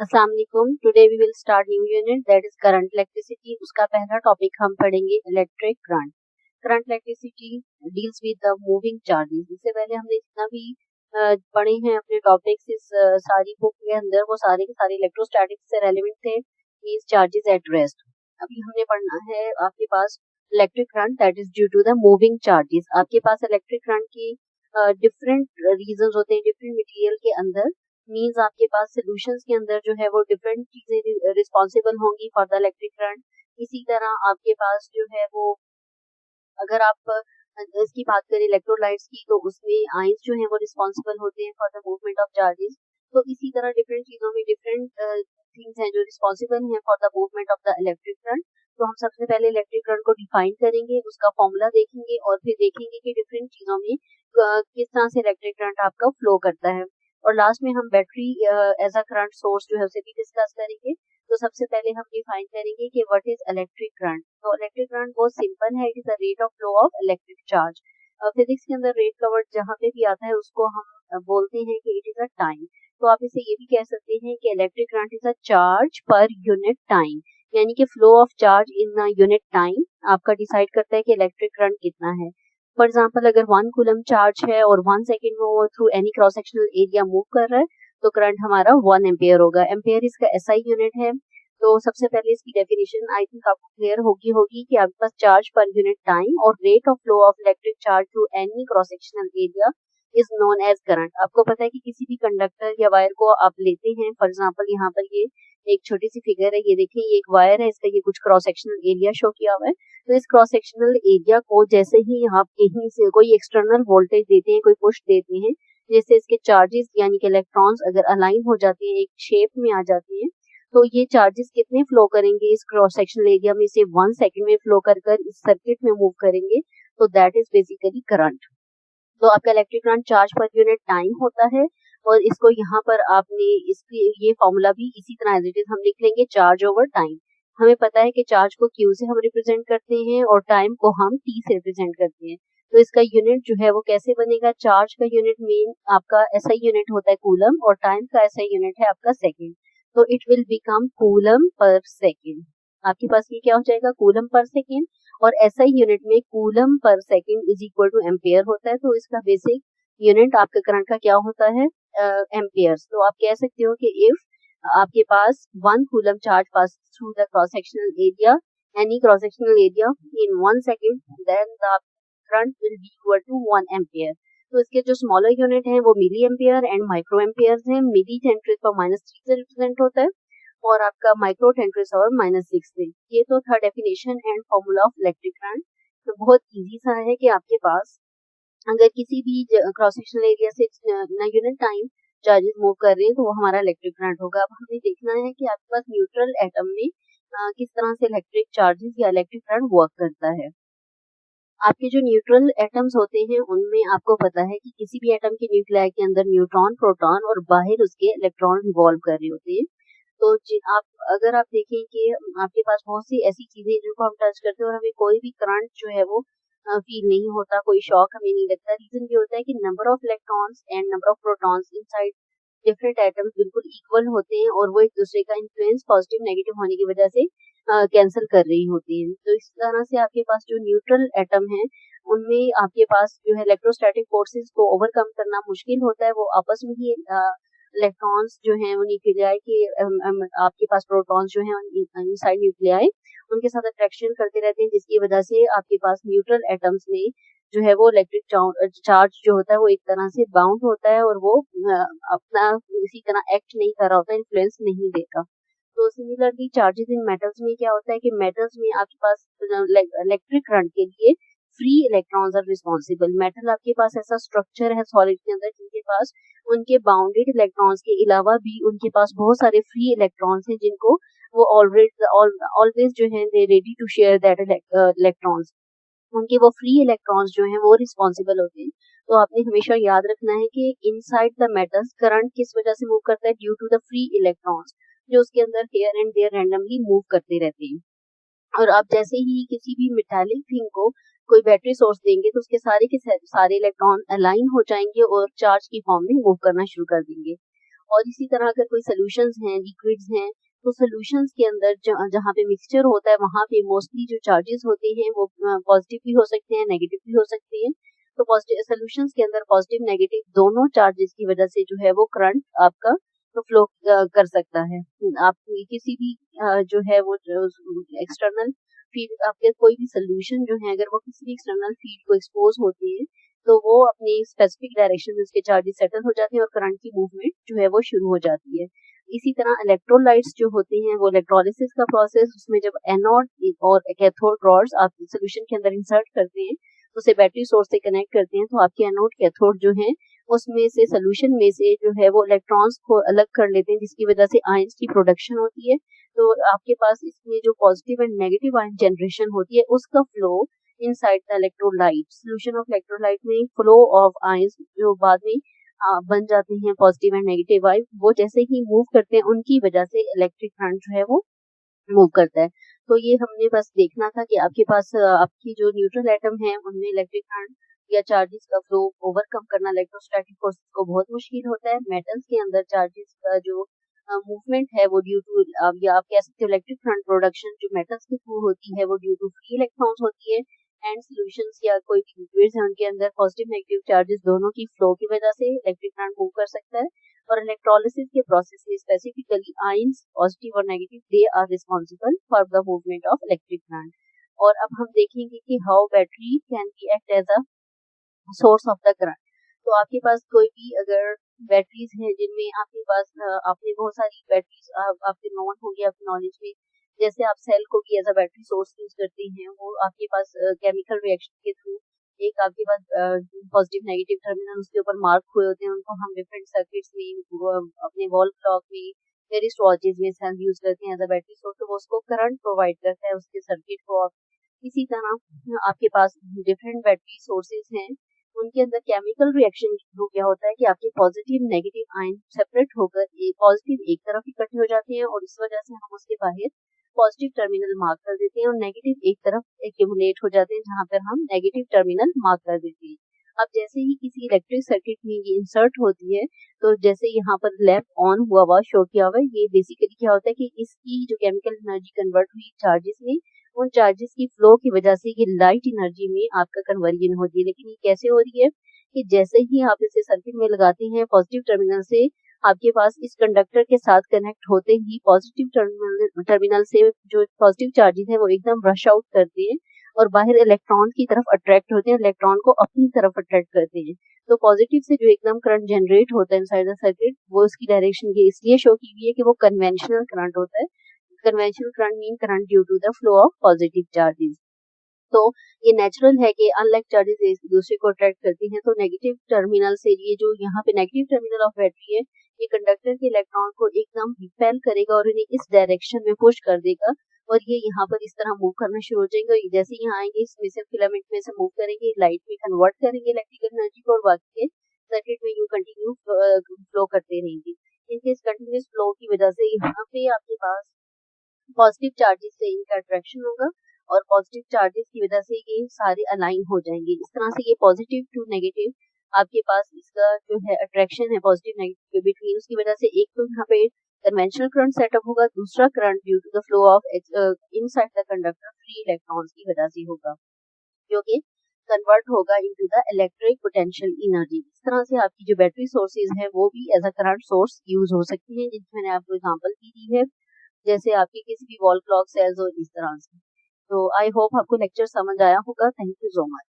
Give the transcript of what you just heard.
अस्सलाम वालेकुम। Today we will start new unit that is current electricity. उसका पहला टॉपिक हम पढ़ेंगे electric current. Current electricity deals with the moving charges. इससे पहले हमने जितना भी पढ़े हैं अपने टॉपिक्स इस सारी बुक के अंदर, वो सारे के सारे इलेक्ट्रोस्टैटिक्स से रेलेवेंट थे। Is charges at rest. अभी हमने पढ़ना है आपके पास electric current that is due to the moving charges. आपके पास इलेक्ट्रिक करंट की डिफरेंट रीजंस होते हैं डिफरेंट मटेरियल के अंदर। मीन्स आपके पास सॉल्यूशंस के अंदर जो है वो डिफरेंट चीजें रिस्पॉन्सिबल होंगी फॉर द इलेक्ट्रिक करंट। इसी तरह आपके पास जो है वो, अगर आप इसकी बात करें इलेक्ट्रोलाइट्स की, तो उसमें आयंस जो है वो रिस्पॉन्सिबल होते हैं for the movement of charges. तो इसी तरह डिफरेंट चीजों में डिफरेंट थिंग्स हैं जो रिस्पॉन्सिबल हैं for the movement of the electric current. तो हम सबसे पहले इलेक्ट्रिक करंट को डिफाइन करेंगे, उसका फॉर्मूला देखेंगे और फिर देखेंगे कि डिफरेंट चीजों में किस तरह से इलेक्ट्रिक करंट आपका फ्लो करता है। और लास्ट में हम battery as a current source जो है उसे भी डिस्कस करेंगे। तो सबसे पहले हम डिफाइन करेंगे कि व्हाट इज इलेक्ट्रिक करंट। तो इलेक्ट्रिक करंट बहुत सिंपल है, it is the rate of flow of electric charge. Physics के अंदर रेट का वर्ड जहाँ पे भी आता है उसको हम बोलते हैं कि इट इज अ टाइम। तो आप इसे ये भी कह सकते हैं कि electric current is a charge per unit time, यानी कि flow of charge in a unit time आपका डिसाइड करता है कि इलेक्ट्रिक करंट कितना है। फॉर एग्जाम्पल, अगर 1 कूलम चार्ज है और 1 सेकेंड में वो through any cross sectional area move कर रहा है, तो करंट हमारा 1 एम्पियर होगा। एम्पियर इसका एसआई यूनिट है। तो सबसे पहले इसकी डेफिनेशन आई थिंक आपको क्लियर होगी कि आपके पास चार्ज पर यूनिट टाइम और rate of flow of electric charge through any cross sectional area is known as current. आपको पता है कि किसी भी कंडक्टर या वायर को आप लेते हैं, फॉर एग्जाम्पल यहाँ पर ये एक छोटी सी फिगर है, ये देखिए ये एक वायर है, इसका ये कुछ क्रॉस सेक्शनल एरिया शो किया हुआ है। तो इस क्रॉस सेक्शनल एरिया को जैसे ही आप कहीं से कोई एक्सटर्नल वोल्टेज देते हैं, कोई पुश देते हैं, जैसे इसके चार्जेस यानी कि इलेक्ट्रॉन्स अगर अलाइन हो जाते हैं, एक शेप में आ जाते हैं, तो ये चार्जेस कितने फ्लो करेंगे इस क्रॉस सेक्शनल एरिया में से 1 सेकंड में फ्लो कर कर इस सर्किट में मूव करेंगे। तो दैट इज बेसिकली करंट। तो आपका electric current charge per unit time होता है। और इसको यहाँ पर आपने इसकी ये फॉर्मूला भी इसी तरह एज इट इज हम लिख लेंगे, चार्ज ओवर टाइम। हमें पता है कि चार्ज को क्यू से हम रिप्रेजेंट करते हैं और टाइम को हम टी से रिप्रेजेंट करते हैं। तो इसका यूनिट जो है वो कैसे बनेगा, चार्ज का यूनिट मेन आपका एसआई यूनिट होता है कूलम, और टाइम का एसआई यूनिट है आपका सेकेंड। तो it will become coulomb per second. आपके पास ये क्या हो जाएगा, कूलम पर सेकेंड। और एसआई यूनिट में coulomb per second is equal two ampere होता है। तो इसका बेसिक यूनिट आपके करंट का क्या होता है, एम्पियर्स। तो आप कह सकते हो कि इफ आपके पास 1 coulomb charge pass through the cross sectional area, any cross sectional area in 1 second, then the current will be equal to 1 ampere. तो इसके जो स्मॉलर यूनिट हैं वो milli ampere and micro amperes हैं। मिली 10⁻³ से represent होता है और आपका माइक्रो 10⁻⁻6 से। ये तो था definition and formula of electric current. तो बहुत इजी सा है कि आपके पास अगर किसी भी क्रॉस सेक्शनल एरिया से यूनिट टाइम चार्जेस मूव कर रहे हैं तो वो हमारा इलेक्ट्रिक करंट होगा। अब हमें देखना है कि आपके पास न्यूट्रल एटम में किस तरह से इलेक्ट्रिक चार्जेस या इलेक्ट्रिक करंट वर्क करता है। आपके जो न्यूट्रल एटम्स होते हैं उनमें आपको पता है कि किसी भी एटम के न्यूक्लियाई के अंदर न्यूट्रॉन, प्रोटॉन और बाहर उसके इलेक्ट्रॉन रिवॉल्व कर रहे होते हैं। तो आप अगर आप देखें कि आपके पास बहुत सी ऐसी चीजें जिनको हम टच करते हैं और हमें कोई भी करंट जो है वो फील नहीं होता, कोई शॉक हमें नहीं लगता। रीजन ये होता है कि number of electrons and number of protons inside different atoms बिल्कुल इक्वल होते हैं और वो एक दूसरे का इन्फ्लुएंस पॉजिटिव नेगेटिव होने की वजह से कैंसिल कर रही होती है। तो इस तरह से आपके पास जो न्यूट्रल एटम है उनमें आपके पास जो है इलेक्ट्रोस्टैटिक फोर्सेस को ओवरकम करना मुश्किल होता है। वो आपस में ही इलेक्ट्रॉन्स जो हैं वो न्यूक्लियाई के आपके पास प्रोटॉन्स जो हैं इनसाइड न्यूक्लियाई उनके साथ अट्रैक्शन करते रहते हैं, जिसकी वजह से आपके पास न्यूट्रल एटम्स में जो है वो इलेक्ट्रिक चार्ज जो होता है वो एक तरह से बाउंड होता है और वो अपना इसी तरह एक्ट नहीं कर रहा होता, इन्फ्लुएंस नहीं देता। तो सिमिलरली चार्जेस इन मेटल्स में क्या होता है कि मेटल्स में आपके पास इलेक्ट्रिक करंट के लिए free electrons are responsible. Metal आपके पास ऐसा स्ट्रक्चर है सॉलिड के अंदर जिनके पास उनके बाउंडेड इलेक्ट्रॉन्स के अलावा भी उनके पास बहुत सारे फ्री इलेक्ट्रॉन्स हैं जिनको वो ऑलवेज जो है they ready to share that electrons. उनके वो फ्री इलेक्ट्रॉन्स जो हैं वो रिस्पॉन्सिबल होते हैं। तो आपने हमेशा याद रखना है कि इनसाइड द मेटल्स करंट किस वजह से मूव करता है, due to the free electrons जो उसके अंदर here and there randomly move करते रहते हैं। और आप जैसे ही किसी भी मेटालिक थिंग को कोई बैटरी सोर्स देंगे तो उसके सारे के सारे इलेक्ट्रॉन अलाइन हो जाएंगे और चार्ज की फॉर्म में मूव करना शुरू कर देंगे। और इसी तरह अगर कोई सोल्यूशंस हैं, लिक्विड्स हैं, तो सोल्यूशंस के अंदर जहाँ पे मिक्सचर होता है वहाँ पे मोस्टली जो चार्जेस होते हैं वो पॉजिटिव भी हो सकते हैं, नेगेटिव भी हो सकते हैं। तो पॉजिटिव सोल्यूशंस के अंदर पॉजिटिव नेगेटिव दोनों चार्जेस की वजह से जो है वो करंट आपका तो फ्लो कर सकता है। आप किसी भी जो है वो एक्सटर्नल फील्ड, आपके कोई भी सोल्यूशन जो है अगर वो किसी भी एक्सटर्नल फील्ड को एक्सपोज होती है तो वो अपनी स्पेसिफिक डायरेक्शन में उसके चार्जेस सेटल हो जाते हैं और करंट की मूवमेंट जो है वो शुरू हो जाती है। इसी तरह इलेक्ट्रोलाइट्स जो होते हैं वो इलेक्ट्रोलिसिस का प्रोसेस, उसमें जब एनोड और कैथोड रॉड्स आप सोल्यूशन के अंदर इंसर्ट करते हैं तो उसे बैटरी सोर्स से कनेक्ट करते हैं, तो आपके एनोड कैथोड जो है उसमें से सोल्यूशन में से जो है वो इलेक्ट्रॉन्स को अलग कर लेते हैं, जिसकी वजह से आयंस की प्रोडक्शन होती है। तो आपके पास इसमें जो positive and negative ion generation होती है उसका flow inside the electrolyte solution of electrolyte में फ्लो ऑफ आयंस जो बाद में बन जाते हैं पॉजिटिव एंड नेगेटिव आयन, वो जैसे ही मूव करते हैं उनकी वजह से इलेक्ट्रिक करंट जो है वो मूव करता है। तो ये हमने बस देखना था कि आपके पास आपकी जो न्यूट्रल एटम है उनमें इलेक्ट्रिक करंट या चार्जेस का फ्लो ओवरकम करना इलेक्ट्रोस्टैटिक फोर्सेस को बहुत मुश्किल होता है। मेटल्स के अंदर चार्जेस का जो मूवमेंट है वो ड्यू टू या आप कह सकते हो इलेक्ट्रिक करंट प्रोडक्शन जो मेटल्स के थ्रू होती है वो ड्यू टू फ्री इलेक्ट्रॉन्स होती है। एंड सॉल्यूशंस या कोई भी लिक्विड्स है उनके अंदर पॉजिटिव नेगेटिव चार्जेस दोनों की फ्लो की वजह से इलेक्ट्रिक करंट मूव कर सकता है। और इलेक्ट्रोलिसिस के प्रोसेस में स्पेसिफिकली आयंस पॉजिटिव और negative they are responsible for the movement of electric current. और अब हम देखेंगे कि how battery can be act as a source of the current. तो आपके पास कोई भी अगर बैटरीज हैं जिनमें आपके पास आपने बहुत सारी बैटरीज आपके नॉन होंगे आपकी नॉलेज में, जैसे आप सेल को भी as a battery source use करते हैं, वो आपके पास केमिकल रिएक्शन के थ्रू एक आपके पास पॉजिटिव नेगेटिव टर्मिनल उसके ऊपर मार्क हुए होते हैं, उनको हम डिफरेंट सर्किट्स में अपने वॉल क्लॉक में वेरियस वॉचेज में सेल यूज करते हैं एज अ बैटरी सोर्स, तो वो उसको करंट प्रोवाइड करता है उसके सर्किट को। इसी तरह आपके पास डिफरेंट बैटरी सोर्सेज हैं, उनके अंदर केमिकल रिएक्शन के थ्रू क्या होता है कि आपके पॉजिटिव नेगेटिव आयन सेपरेट होकर एक पॉजिटिव एक तरफ इकट्ठे हो जाते हैं और इस वजह से हम उसके बाहर पॉजिटिव टर्मिनल मार्क कर देते हैं और नेगेटिव एक तरफ एक्यूमुलेट हो जाते हैं जहां पर हम नेगेटिव टर्मिनल मार्क कर देते हैं। अब जैसे ही किसी इलेक्ट्रिक सर्किट में ये इंसर्ट होती है तो जैसे यहाँ पर लैंप ऑन हुआ शो किया हुआ है, ये बेसिकली क्या होता है कि इसकी जो केमिकल एनर्जी कन्वर्ट हुई चार्जेस में, उन चार्जेस की फ्लो की वजह से ये लाइट एनर्जी में आपका कन्वर्जन होती है। लेकिन ये कैसे हो रही है कि जैसे ही आप इसे सर्किट में लगाते हैं पॉजिटिव टर्मिनल से आपके पास इस कंडक्टर के साथ कनेक्ट होते ही पॉजिटिव टर्मिनल से जो पॉजिटिव चार्जेस है वो एकदम रश आउट करते हैं और बाहर इलेक्ट्रॉन की तरफ अट्रैक्ट होते हैं, इलेक्ट्रॉन को अपनी तरफ अट्रैक्ट करते हैं। तो पॉजिटिव से जो एकदम करंट जनरेट होता है इनसाइड द सर्किट, वो उसकी डायरेक्शन ये इसलिए शो की हुई है कि वो कन्वेंशनल करंट होता है। Conventional current mean current due to the flow of positive charges. तो ये नेचुरल है कि अनलाइक चार्जेस एक दूसरे को अट्रैक्ट करती हैं, तो नेगेटिव टर्मिनल से ये जो यहाँ पे नेगेटिव टर्मिनल ऑफ बैटरी है ये कंडक्टर के इलेक्ट्रॉन को एकदम रिपेल करेगा और इन्हें इस डायरेक्शन में पुश कर देगा और ये यहाँ पर इस तरह मूव करना शुरू हो जाएंगे। और जैसे ही यहाँ आएंगे इसमें से फिलामेंट में से मूव करेंगे, लाइट में कन्वर्ट करेंगे इलेक्ट्रिकल एनर्जी को और बाकी के सर्किट में यू कंटिन्यू फ्लो करते रहेंगे। इनके इस कंटिन्यूस फ्लो की वजह से यहाँ पे आपके पास पॉजिटिव चार्जेस से इनका अट्रैक्शन होगा और पॉजिटिव चार्जेस की वजह से ये सारे अलाइन हो जाएंगे। इस तरह से ये पॉजिटिव टू नेगेटिव आपके पास इसका जो है अट्रैक्शन है पॉजिटिव नेगेटिव के बिटवीन, उसकी वजह से एक तो यहाँ पे कन्वेंशनल करंट सेटअप होगा, दूसरा current due to the flow of inside the conductor free electrons की वजह से होगा जो कि कन्वर्ट होगा into the electric potential energy. इस तरह से आपकी जो बैटरी सोर्सेज है वो भी as a current source use हो सकती हैं, जिनकी मैंने आपको एग्जांपल भी दी है, जैसे आपकी किसी भी वॉल क्लॉक सेल्स और इस तरह से। तो आई होप आपको लेक्चर समझ आया होगा। Thank you so much.